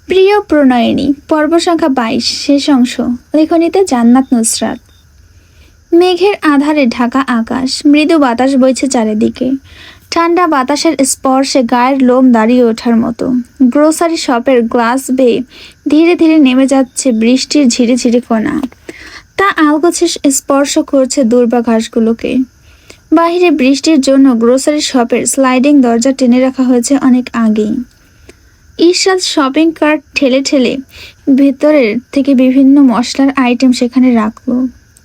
প্রিয় প্রণয়িনী পর্ব সংখ্যা ২২ শেষ অংশ। লেখনীতে জান্নাত নুসরাত। মেঘের আধারে ঢাকা আকাশ, মৃদু বাতাস বইছে চারিদিকে। ঠান্ডা বাতাসের স্পর্শে গায়ের লোম দাঁড়িয়ে ওঠার মতো। গ্রোসারি শপের গ্লাস বেয়ে ধীরে ধীরে নেমে যাচ্ছে বৃষ্টির ঝিরিঝিরি কণা। তা আলগোছে স্পর্শ করছে দুর্বা ঘাসগুলোকে। বাহিরে বৃষ্টির জন্য গ্রোসারি শপের স্লাইডিং দরজা টেনে রাখা হয়েছে অনেক আগেই। ঈশাদ শপিং কার্ট ঠেলে ঠেলে ভেতরের থেকে বিভিন্ন মশলার আইটেম সেখানে রাখলো।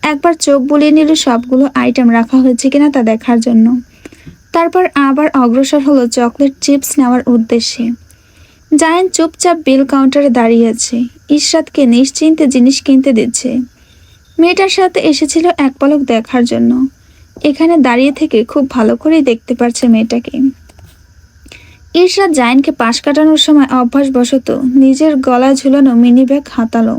একবার চোখ বুলিয়ে নিল সবগুলো আইটেম রাখা হয়েছে কিনা তা দেখার জন্য। তারপর আবার অগ্রসর হলো চকলেট চিপস নেওয়ার উদ্দেশ্যে। জায়ান চুপচাপ বিল কাউন্টারে দাঁড়িয়ে আছে, ইশরাতকে নিশ্চিন্তে জিনিস কিনতে দিচ্ছে। মেয়েটার সাথে এসেছিল এক পলক দেখার জন্য। এখানে দাঁড়িয়ে থেকে খুব ভালো করেই দেখতে পারছে মেয়েটাকে। ইশরাত জায়ানকে পাশ কাটানোর সময় অভ্যাসবশত নিজের গলায় ঝুলানো মিনি ব্যাগ হাতালো।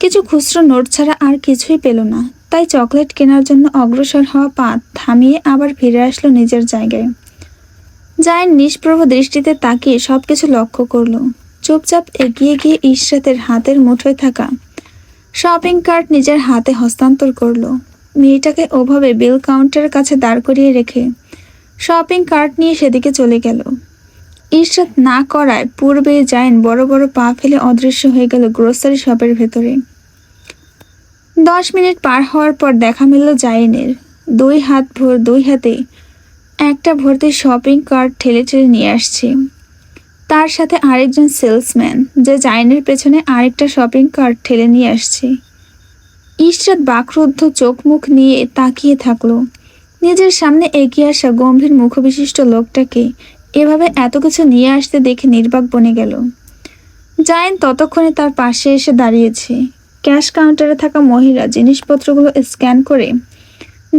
কিছু খুচরো নোট ছাড়া আর কিছুই পেল না, তাই চকলেট কেনার জন্য অগ্রসর হওয়া পা থামিয়ে আবার ফিরে আসলো নিজের জায়গায়। জায়ান নিষ্প্রভ দৃষ্টিতে তাকিয়ে সবকিছু লক্ষ্য করলো। চুপচাপ এগিয়ে গিয়ে ইশরাতের হাতের মুঠোয় থাকা শপিং কার্ট নিজের হাতে হস্তান্তর করলো। মেয়েটাকে ওভাবে বিল কাউন্টারের কাছে দাঁড় করিয়ে রেখে শপিং কার্ট নিয়ে সেদিকে চলে গেল। ইশরাত না করায় পূর্বে জায়ান বড় বড় পা ফেলে অদৃশ্য হয়ে গেল গ্রোসারি শপের ভেতরে। 10 মিনিট পার হওয়ার পর দেখা মিলল জায়ানের। দুই হাতে একটা ভর্তি শপিং কার্ট ঠেলে ঠেলে নিয়ে আসছে। তার সাথে আরেকজন সেলসম্যান, যে জায়ানের পেছনে আরেকটা শপিং কার্ট ঠেলে নিয়ে আসছে। ইশরাত বাকরুদ্ধ চোখ মুখ নিয়ে তাকিয়ে থাকলো। নিজের সামনে এগিয়ে আসা গম্ভীর মুখবিশিষ্ট লোকটাকে এভাবে এত কিছু নিয়ে আসতে দেখে নির্বাক বনে গেল। জায়ান ততক্ষণে তার পাশে এসে দাঁড়িয়েছে। ক্যাশ কাউন্টারে থাকা মহিলা জিনিসপত্রগুলো স্ক্যান করে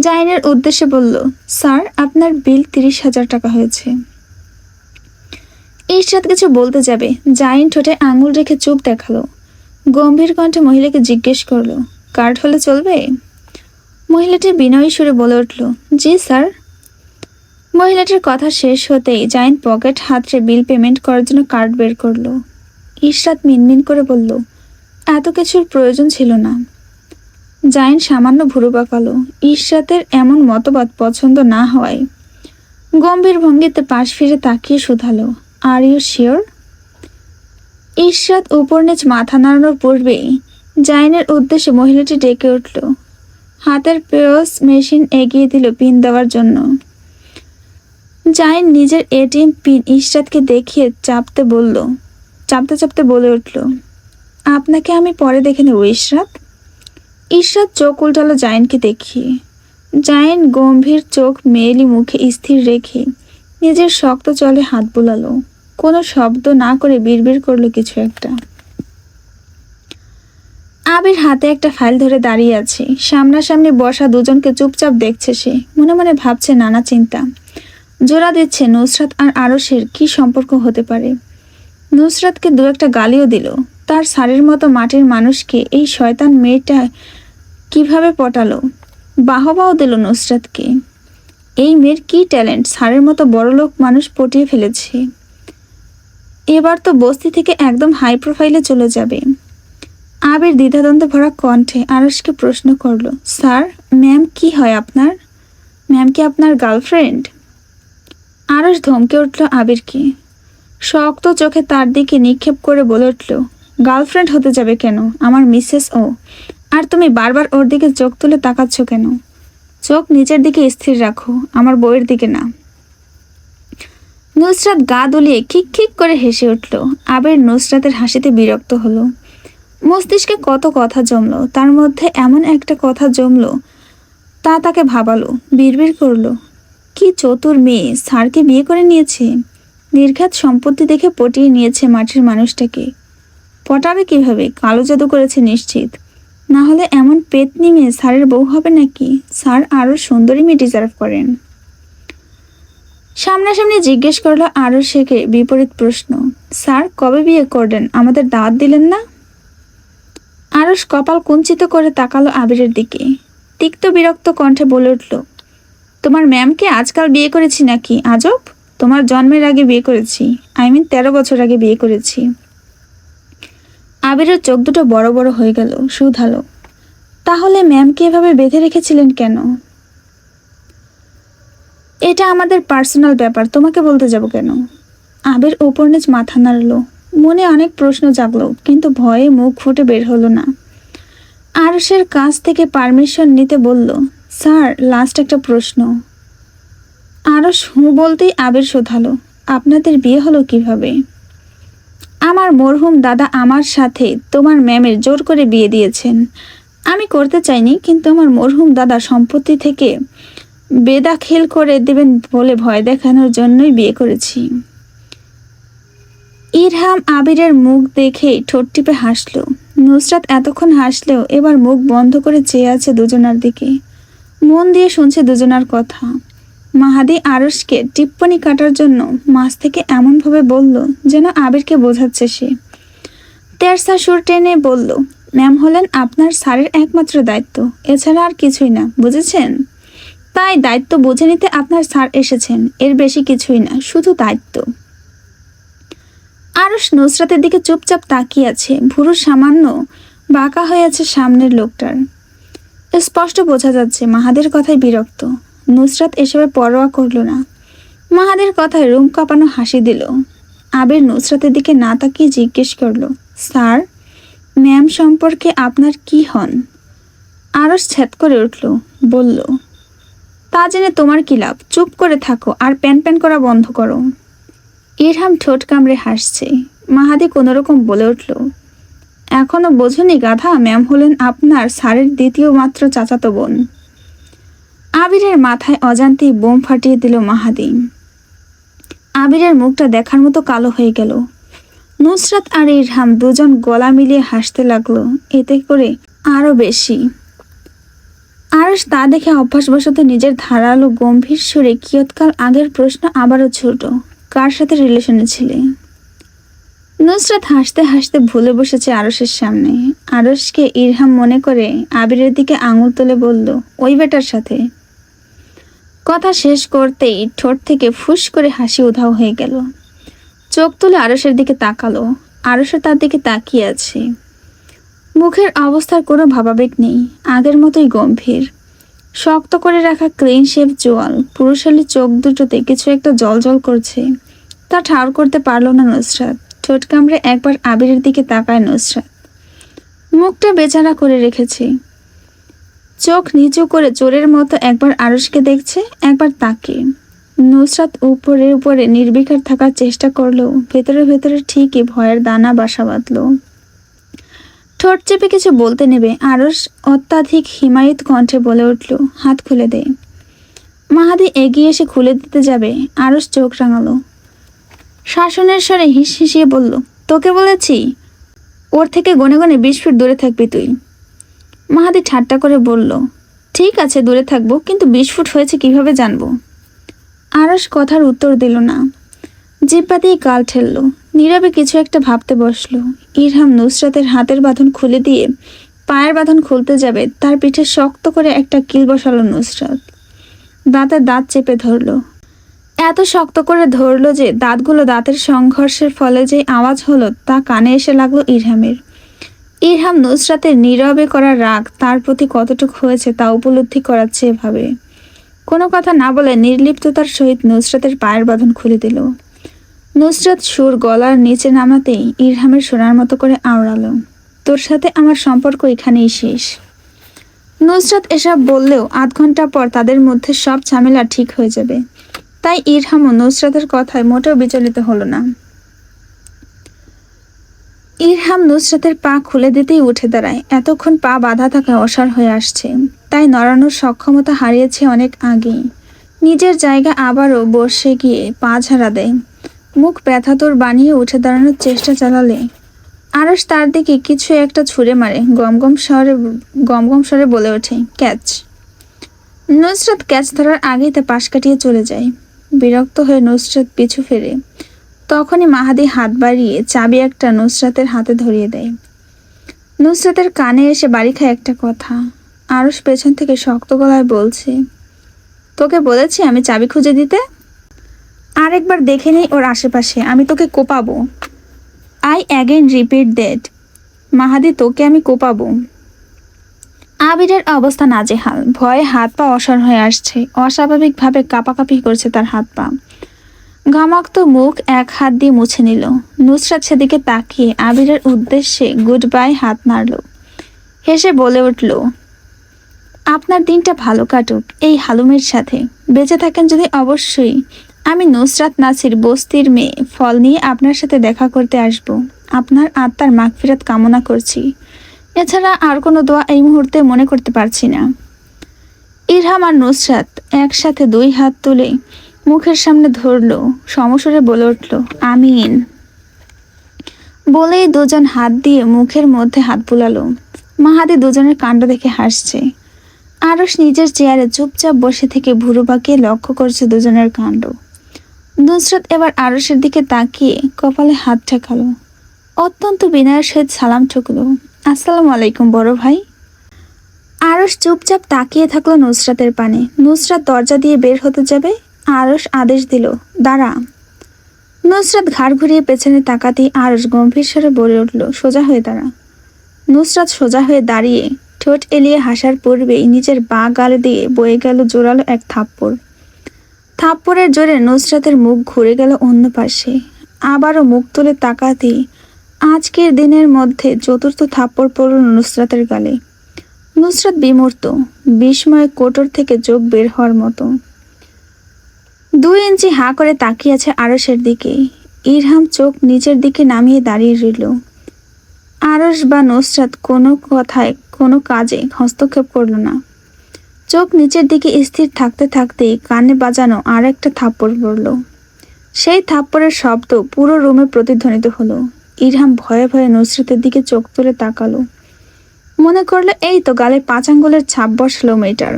জায়ানের উদ্দেশ্যে বলল, স্যার, আপনার বিল 30,000 টাকা হয়েছে। ইশরাত কিছু বলতে যাবে, জায়ান ঠোঁটে আঙুল রেখে চুপ দেখালো। গম্ভীর কণ্ঠে মহিলাকে জিজ্ঞেস করলো, কার্ড হলে চলবে? মহিলাটি বিনয়ী সুরে বলে উঠল, জি স্যার। মহিলাটির কথা শেষ হতেই জায়ান পকেট হাতড়ে বিল পেমেন্ট করার জন্য কার্ড বের করলো। ইশরাত মিনমিন করে বলল, এত কিছুর প্রয়োজন ছিল না। জায়ান সামান্য ভুরু পাকালো। ইশরাতের এমন মতবাদ পছন্দ না হওয়ায় গম্ভীর ভঙ্গিতে পাশ ফিরে তাকিয়ে শুধালো, আর ইউ শিওর? ইশরাত উপর নিচ মাথা নাড়ানোর পূর্বেই জায়ানের উদ্দেশ্যে মহিলাটি ডেকে উঠল। হাতের পেওস মেশিন এগিয়ে দিল পিন দেওয়ার জন্য। জায়ান নিজের এটিএম পিন ইশরাতকে দেখিয়ে চাপতে চাপতে বলে উঠল, আপনাকে আমি পরে দেখে নেব ইশরাত। ইশরাত চোখ উল্টালো জায়ানকে দেখিয়ে। জায়ান গম্ভীর চোখ মেয়েলি মুখে স্থির রেখে নিজের শক্ত চলে হাত বুলালো। কোনো শব্দ না করে বিড়বিড় করলো কিছু একটা। আবির হাতে একটা ফাইল ধরে দাঁড়িয়ে আছে। সামনাসামনি বসা দুজনকে চুপচাপ দেখছে সে। মনে মনে ভাবছে নানা চিন্তা। জোড়া দিচ্ছে নুসরাত আর আরশের কি সম্পর্ক হতে পারে। নুসরাতকে দু একটা গালিও দিল। তার স্যারের মতো মাটির মানুষকে এই শয়তান মেয়েটা কিভাবে পটালো। বাহবাও দিল নুসরাতকে। এই মেয়ের কি ট্যালেন্ট, স্যারের মতো বড়লোক মানুষ পটিয়ে ফেলেছে। এবার তো বস্তি থেকে একদম হাই প্রোফাইলে চলে যাবে। আবির দ্বিধাদ্বন্দ্বে ভরা কণ্ঠে আরশকে প্রশ্ন করলো, স্যার, ম্যাম কি হয় আপনার? ম্যাম কি আপনার গার্লফ্রেন্ড? আরশ ধমকে উঠল আবিরকে। শক্ত চোখে তার দিকে নিক্ষেপ করে বলে উঠল, গার্লফ্রেন্ড হতে যাবে কেন? আমার মিসেস ও। আর তুমি বারবার ওর দিকে চোখ তুলে তাকাচ্ছ কেন? চোখ নিচের দিকে স্থির রাখো, আমার বউয়ের দিকে না। নুসরাত গা দুলিয়ে খিক খিক করে হেসে উঠল। আবির নুসরাতের হাসিতে বিরক্ত হলো। মস্তিষ্কে কত কথা জমলো, তার মধ্যে এমন একটা কথা জমলো তা তাকে ভাবালো। বিড়বিড় করলো, কি চতুর মেয়ে, স্যারকে বিয়ে করে নিয়েছে। নির্ঘাত সম্পত্তি দেখে পটিয়ে নিয়েছে মাটির মানুষটাকে। পটাবে কিভাবে? কালো জাদু করেছে নিশ্চিত। না হলে এমন পেতনি মেয়ে স্যারের বউ হবে নাকি? স্যার আরো সুন্দরী মেয়ে ডিজার্ভ করেন। সামনাসামনি জিজ্ঞেস করলো আরশেকে বিপরীত প্রশ্ন, স্যার কবে বিয়ে করবেন? আমাদের দাওয়াত দিলেন না? আরশ কপাল কুঞ্চিত করে তাকালো আবিরের দিকে। তিক্ত বিরক্ত কণ্ঠে বলে উঠল, তোমার ম্যামকে আজকাল বিয়ে করেছি নাকি? আজব, তোমার জন্মের আগে বিয়ে করেছি। 13 বছর আগে বিয়ে করেছি। আবিরের চোখ দুটো বড় বড় হয়ে গেল, শুধালো, তাহলে ম্যামকে এভাবে বেঁধে রেখেছিলেন কেন? এটা আমাদের পার্সোনাল ব্যাপার, তোমাকে বলতে যাব কেন? আবির ওপর নিচ মাথা নাড়ল। মনে অনেক প্রশ্ন জাগলো, কিন্তু ভয়ে মুখ ফুটে বের হলো না। আরশের কাছ থেকে পারমিশন নিতে বলল, স্যার লাস্ট একটা প্রশ্ন। আরশ হু বলতেই আবির শোধালো, আপনাদের বিয়ে হলো কিভাবে? আমার মরহুম দাদা আমার সাথে তোমার ম্যামের জোর করে বিয়ে দিয়েছেন। আমি করতে চাইনি, কিন্তু আমার মরহুম দাদা সম্পত্তি থেকে বেদাখিল করে দেবেন বলে ভয় দেখানোর জন্যই বিয়ে করেছি। ইরহাম আবিরের মুখ দেখেই ঠোঁট টিপে হাসল। নুসরাত এতক্ষণ হাসলেও এবার মুখ বন্ধ করে চেয়ে আছে দুজনার দিকে, মন দিয়ে শুনছে দুজনার কথা। মাহাদি আরশকে টিপ্পনি কাটার জন্য মাছ থেকে এমনভাবে বলল যেন আবিরকে বোঝাচ্ছে সে। তেরসা সুর টেনে বলল, ম্যাম হলেন আপনার স্যারের একমাত্র দায়িত্ব, এছাড়া আর কিছুই না, বুঝেছেন? তাই দায়িত্ব বুঝে নিতে আপনার স্যার এসেছেন, এর বেশি কিছুই না, শুধু দায়িত্ব। আরশ নুসরাতের দিকে চুপচাপ তাকিয়ে আছে, ভুরু সামান্য বাঁকা হয়ে আছে সামনের লোকটার। স্পষ্ট বোঝা যাচ্ছে মাহাদের কথায় বিরক্ত। নুসরাত এসবে পরোয়া করল না, মাহাদের কথায় রুম কাঁপানো হাসি দিল। আবির নুসরাতের দিকে না তাকিয়ে জিজ্ঞেস করল, স্যার ম্যাম সম্পর্কে আপনার কি হন? আরশ ছ্যাদ করে উঠল, বলল, তা জেনে তোমার কি লাভ, চুপ করে থাকো আর প্যান প্যান করা বন্ধ করো। ইরহাম ঠোঁট কামড়ে হাসছে। মাহাদি কোনোরকম বলে উঠল, এখনো বোঝনি গাধা, ম্যাম হলেন আপনার স্যারের দ্বিতীয় মাত্র চাচাতো বোন। আবিরের মাথায় অজান্তেই বোম ফাটিয়ে দিল মাহাদি। আবিরের মুখটা দেখার মতো কালো হয়ে গেল। নুসরাত আর ইরহাম দুজন গলা মিলিয়ে হাসতে লাগলো, এতে করে আরো বেশি। আরশ তা দেখে অভ্যাসবশত নিজের ধারালো গম্ভীর সুরে কিয়ৎকাল আগের প্রশ্ন আবারও ছোট, কার সাথে রিলেশনে ছিলে? নুসরাত হাসতে হাসতে ভুলে বসেছে আরশের সামনে। আরশকে ইরহাম মনে করে আবিরের দিকে আঙুল তুলে বলল, ওই বেটার সাথে। কথা শেষ করতেই ঠোঁট থেকে ফুস করে হাসি উধাও হয়ে গেল। চোখ তুলে আরশের দিকে তাকালো। আরশও তার দিকে তাকিয়ে আছে। মুখের অবস্থার কোনো ভাবাবেগ নেই, আগের মতোই গম্ভীর। শক্ত করে রাখা ক্লিন শেভ জোয়াল পুরুষালী চোখ দুটোতে কিছু একটা জলজল করছে, তা ঠাউর করতে পারল না নুসরাত। ঠোঁট কামড়ে একবার আবিরের দিকে তাকায় নুসরাত। মুখটা বেচারা করে রেখেছে, চোখ নিচু করে চোরের মতো একবার আরশকে দেখছে, একবার তাকে। নুসরাত উপরে উপরে নির্বিকার থাকার চেষ্টা করলেও ভেতরে ভেতরে ঠিকই ভয়ের দানা বাসা বাঁধল। ঠোঁট চেপে কিছু বলতে নেবে আরশ অত্যাধিক হিমায়িত কণ্ঠে বলে উঠল, হাত খুলে দে। মাহাদি এগিয়ে এসে খুলে দিতে যাবে, আরশ চোখ রাঙালো। শাসনের স্বরে হিস হিসিয়ে বলল, তোকে বলেছি ওর থেকে গনে গনে 20 ফুট দূরে থাকবি তুই। মাহাদি ঠাট্টা করে বলল, ঠিক আছে দূরে থাকবো, কিন্তু 20 ফুট হয়েছে কিভাবে জানবো? আরশ কথার উত্তর দিল না, জিহ্বা দিয়ে গাল ঠেললো। নীরবে কিছু একটা ভাবতে বসলো। ইরহাম নুসরাতের হাতের বাঁধন খুলে দিয়ে পায়ের বাঁধন খুলতে যাবে, তার পিঠে শক্ত করে একটা কিল বসালো নুসরাত। দাঁতে দাঁত চেপে ধরলো, এত শক্ত করে ধরলো যে দাঁতগুলো দাঁতের সংঘর্ষের ফলে যে আওয়াজ হলো তা কানে এসে লাগলো ইরহামের। ইরহাম নুসরাতের নীরবে করা রাগ তার প্রতি কতটুকু হয়েছে তা উপলব্ধি করাচ্ছে এভাবে। কোনো কথা না বলে নির্লিপ্ততার সহিত নুসরাতের পায়ের বাঁধন খুলে দিল। নুসরাত সুর গলার নিচে নামাতেই ইরহামের শোনার মতো করে আওড়ালো, তোর সাথে আমার সম্পর্ক এখানেই শেষ। নুসরাত এসব বললেও আধ ঘন্টা পর তাদের মধ্যে সব ঝামেলা ঠিক হয়ে যাবে, তাই ইরহামও নুসরাতের কথায় মোটেও বিচলিত হলো না। ইরহাম নুসরাতের পা খুলে দিতেই উঠে দাঁড়ায়। এতক্ষণ পা বাঁধা থাকা অসাড় হয়ে আসছে, তাই নড়ানোর সক্ষমতা হারিয়েছে অনেক আগেই। নিজের জায়গা আবারও বসে গিয়ে পা ঝাড়া দেয়। মুখ ব্যথাতর বানিয়ে উঠে দাঁড়ানোর চেষ্টা চালালে আরশ তার দিকে কিছু একটা ছুঁড়ে মারে। গমগম স্বরে বলে ওঠে, ক্যাচ। নুসরাত ক্যাচ ধরার আগেই তা পাশ কাটিয়ে চলে যায়। বিরক্ত হয়ে নুসরাত পিছু ফেরে, তখনই মাহাদি হাত বাড়িয়ে চাবি একটা নুসরাতের হাতে ধরিয়ে দেয়। নুসরাতের কানে এসে বাড়ি খায় একটা কথা। আরশ পেছন থেকে শক্ত গলায় বলছে, তোকে বলেছি আমি চাবি খুঁজে দিতে, আরেকবার দেখে নেই ওর আশেপাশে, আমি তোকে কোপাবো। আই অ্যাগেন রিপিট দ্যাট, মাহাদি, তোকে আমি কোপাবো। আবিরের অবস্থা নাজেহাল, ভয়ে হাত পা অসর হয়ে আসছে, অস্বাভাবিকভাবে কাঁপাকাঁপি করছে তার হাত পা। ঘামাক্ত মুখ এক হাত দিয়ে মুছে নিল। নুসরাত সেদিকে তাকিয়ে আবিরের উদ্দেশ্যে গুড বাই হাত নাড়ল। হেসে বলে উঠল, আপনার দিনটা ভালো কাটুক এই হালুমের সাথে। বেঁচে থাকেন যদি অবশ্যই আমি নুসরাত নাসির বস্তির মেয়ে ফল নিয়ে আপনার সাথে দেখা করতে আসব। আপনার আত্মার মাগফিরাত কামনা করছি। এছাড়া আর কোনো দোয়া এই মুহূর্তে মনে করতে পারছি না। ইরহাম আর নুসরাত একসাথে দুই হাত তুলে মুখের সামনে ধরল, সমস্বরে বলে উঠল, আমিন। বলেই দুজন হাত দিয়ে মুখের মধ্যে হাত বুলালো। মাহাদি দুজনের কাণ্ড দেখে হাসছে। আরশ নিজের চেয়ারে চুপচাপ বসে থেকে ভুরু বাঁকিয়ে লক্ষ্য করছে দুজনের কাণ্ড। নুসরাত এবার আরশের দিকে তাকিয়ে কপালে হাত ঠেকালো। অত্যন্ত বিনয়ের সহিত সালাম ঠুকলো, আসসালামু আলাইকুম বড় ভাই। আরশ চুপচাপ তাকিয়ে থাকলো নুসরাতের পানে। নুসরাত দরজা দিয়ে বের হতে যাবে, আরশ আদেশ দিল, দাঁড়া। নুসরাত ঘাড় ঘুরিয়ে পেছনে তাকাতেই আরশ গম্ভীর স্বরে বলে উঠল, সোজা হয়ে দাঁড়া। নুসরাত সোজা হয়ে দাঁড়িয়ে ঠোঁট এলিয়ে হাসার পূর্বেই নিজের বাঁ গালে দিয়ে বয়ে গেল জোরালো এক থাপ্পড়। থাপ্পড়ের জোরে নুসরাতের মুখ ঘুরে গেল অন্য পাশে। আবারও মুখ তুলে তাকাতেই আজকের দিনের মধ্যে চতুর্থ থাপ্পড় পড়ল নুসরাতের গালে। নুসরাত বিমূর্ত, বিস্ময়ে কোটর থেকে চোখ বের হওয়ার মতো। 2 ইঞ্চি হাঁ করে তাকিয়ে আছে আরশের দিকে। ইরহাম চোখ নিচের দিকে নামিয়ে দাঁড়িয়ে রইল। আরশ বা নুসরাত কোনো কথায় কোনো কাজে হস্তক্ষেপ করল না। চোখ নিচের দিকে স্থির থাকতে থাকতেই কানে বাজানো আর একটা থাপ্পড় পড়ল। সেই থাপ্পড়ের শব্দ পুরো রুমে প্রতিধ্বনিত হলো। ইরহাম ভয়ে ভয়ে নুসরাতের দিকে চোখ তুলে তাকালো। মনে করলো এই তো গালে 5 আঙ্গুলের ছাপ বসালো মেয়েটার,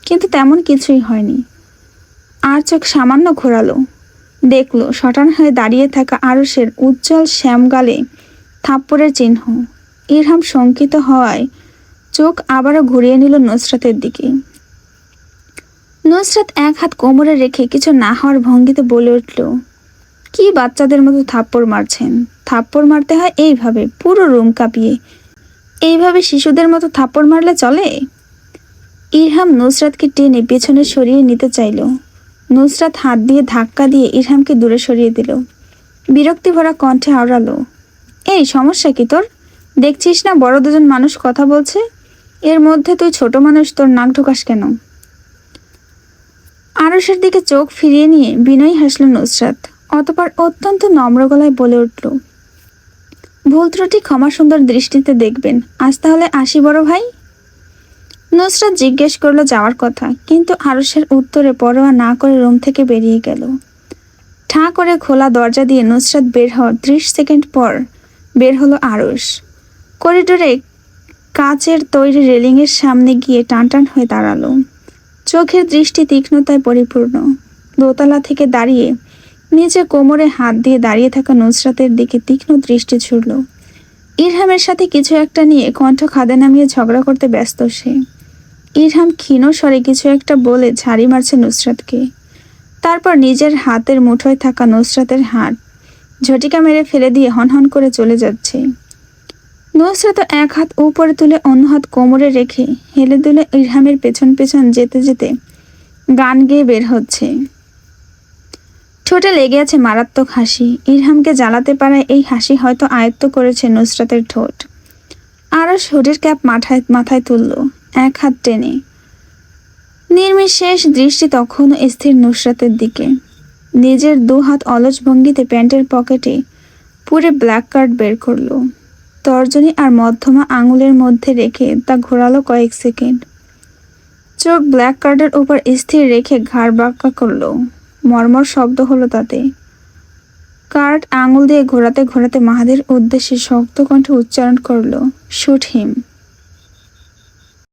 কিন্তু তেমন কিছুই হয়নি। আর চোখ সামান্য ঘোরালো, দেখলো শটান হয়ে দাঁড়িয়ে থাকা আরশের উজ্জ্বল শ্যাম গালে থাপ্পড়ের চিহ্ন। ইরহাম শঙ্কিত হওয়ায় চোখ আবারও ঘুরিয়ে নিল নুসরাতের দিকে। নুসরাত এক হাত কোমরে রেখে কিছু না হওয়ার ভঙ্গিতে বলে উঠল, কি বাচ্চাদের মতো থাপ্পড় মারছেন? থাপ্পড় মারতে হয় এইভাবে, পুরো রুম কাঁপিয়ে। এইভাবে শিশুদের মতো থাপ্পড় মারলে চলে? ইরহাম নুসরাতকে টেনে পেছনে সরিয়ে নিতে চাইল। নুসরাত হাত দিয়ে ধাক্কা দিয়ে ইরহামকে দূরে সরিয়ে দিল। বিরক্তি ভরা কণ্ঠে আওড়ালো, এই সমস্যা কি তোর? দেখছিস না বড় দুজন মানুষ কথা বলছে, এর মধ্যে তুই ছোট মানুষ, তোর নাক ঢোকাস কেন? আরশের দিকে চোখ ফিরিয়ে নিয়ে বিনয়ী হাসল নুসরাত। অতঃপর অত্যন্ত নম্র গলায় বলে উঠল, ভুল ত্রুটি ক্ষমা সুন্দর দৃষ্টিতে দেখবেন, আজ তাহলে আসি বড় ভাই। নুসরাত জিজ্ঞেস করলো যাওয়ার কথা, কিন্তু আরশের উত্তরে পরোয়া না করে রুম থেকে বেরিয়ে গেল। ঠাঁ করে খোলা দরজা দিয়ে নুসরাত বের হওয়ার 30 সেকেন্ড পর বের হলো আরশ। করিডোরে কাচের তৈরি রেলিংয়ের সামনে গিয়ে টানটান হয়ে দাঁড়ালো। চোখের দৃষ্টি তীক্ষ্ণতায় পরিপূর্ণ। দোতলা থেকে দাঁড়িয়ে নিচে কোমরে হাত দিয়ে দাঁড়িয়ে থাকা নুসরাতের দিকে তীক্ষ্ণ দৃষ্টি ছুড়ল। ইরহামের সাথে কিছু একটা নিয়ে কণ্ঠ খাদে নামিয়ে ঝগড়া করতে ব্যস্ত সে। ইরহাম ক্ষীণ স্বরে কিছু একটা বলে ঝাড়ি মারছে নুসরাতকে। তারপর নিজের হাতের মুঠোয় থাকা নুসরাতের হাত ঝটিকা মেরে ফেলে দিয়ে হনহন করে চলে যাচ্ছে। নুসরাত এক হাত উপরে তুলে অন্য হাত কোমরে রেখে হেলে দুলে ইরহামের পেছন পেছন যেতে যেতে গান গেয়ে বের হচ্ছে। ঠোঁটে লেগে আছে মারাত্মক হাসি। ইরহামকে জ্বালাতে পারায় এই হাসি হয়তো আয়ত্ত করেছে নুসরাতের ঠোঁট। আরশ হুডির ক্যাপ মাথায় তুলল, এক হাত টেনে। নির্বিশেষ দৃষ্টি তখনও স্থির নুসরাতের দিকে। নিজের 2 হাত অলস ভঙ্গিতে প্যান্টের পকেটে পুরে ব্ল্যাক কার্ড বের করলো। তর্জনী আর মধ্যমা আঙুলের মধ্যে রেখে তা ঘোরালো কয়েক সেকেন্ড। চোখ ব্ল্যাক কার্ডের উপর স্থির রেখে ঘাড় বাঁকা করলো। মর্মর শব্দ হলো তাতে। কার্ড আঙুল দিয়ে ঘোরাতে ঘোরাতে মাহাদির উদ্দেশ্যে শক্ত কণ্ঠে উচ্চারণ করলো, শুট হিম।